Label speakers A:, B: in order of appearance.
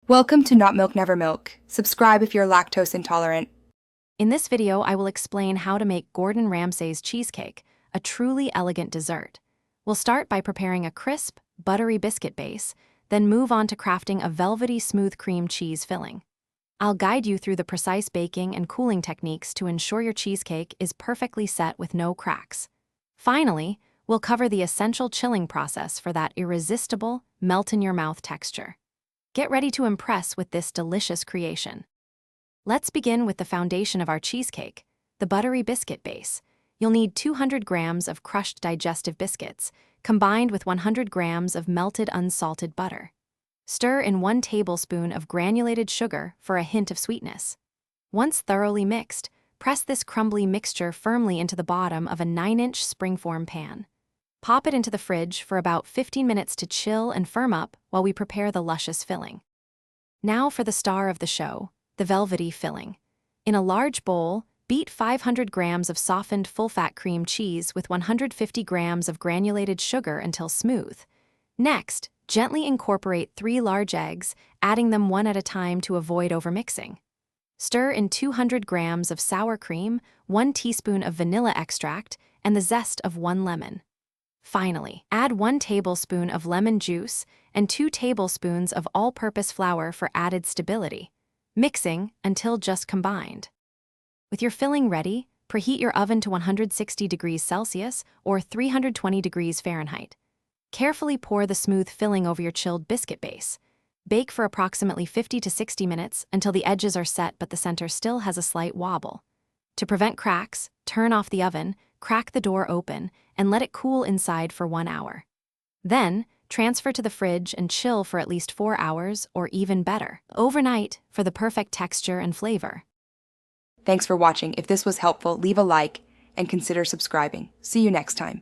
A: Welcome to Not Milk Never Milk. Subscribe if you're lactose intolerant.
B: In this video, I will explain how to make Gordon Ramsay's cheesecake, a truly elegant dessert. We'll start by preparing a crisp, buttery biscuit base, then move on to crafting a velvety smooth cream cheese filling. I'll guide you through the precise baking and cooling techniques to ensure your cheesecake is perfectly set with no cracks. Finally, we'll cover the essential chilling process for that irresistible, melt-in-your-mouth texture. Get ready to impress with this delicious creation. Let's begin with the foundation of our cheesecake, the buttery biscuit base. You'll need 200 grams of crushed digestive biscuits, combined with 100 grams of melted unsalted butter. Stir in 1 tablespoon of granulated sugar for a hint of sweetness. Once thoroughly mixed, press this crumbly mixture firmly into the bottom of a 9-inch springform pan. Pop it into the fridge for about 15 minutes to chill and firm up while we prepare the luscious filling. Now for the star of the show, the velvety filling. In a large bowl, beat 500 grams of softened full-fat cream cheese with 150 grams of granulated sugar until smooth. Next, gently incorporate 3 large eggs, adding them one at a time to avoid overmixing. Stir in 200 grams of sour cream, 1 teaspoon of vanilla extract, and the zest of 1 lemon. Finally, add 1 tablespoon of lemon juice and 2 tablespoons of all-purpose flour for added stability, mixing until just combined. With your filling ready, preheat your oven to 160 degrees Celsius or 320 degrees Fahrenheit. Carefully pour the smooth filling over your chilled biscuit base. Bake for approximately 50 to 60 minutes until the edges are set but the center still has a slight wobble. To prevent cracks, turn off the oven, crack the door open, and let it cool inside for 1 hour. Then, transfer to the fridge and chill for at least 4 hours or even better, overnight for the perfect texture and flavor.
A: Thanks for watching. If this was helpful, leave a like and consider subscribing. See you next time.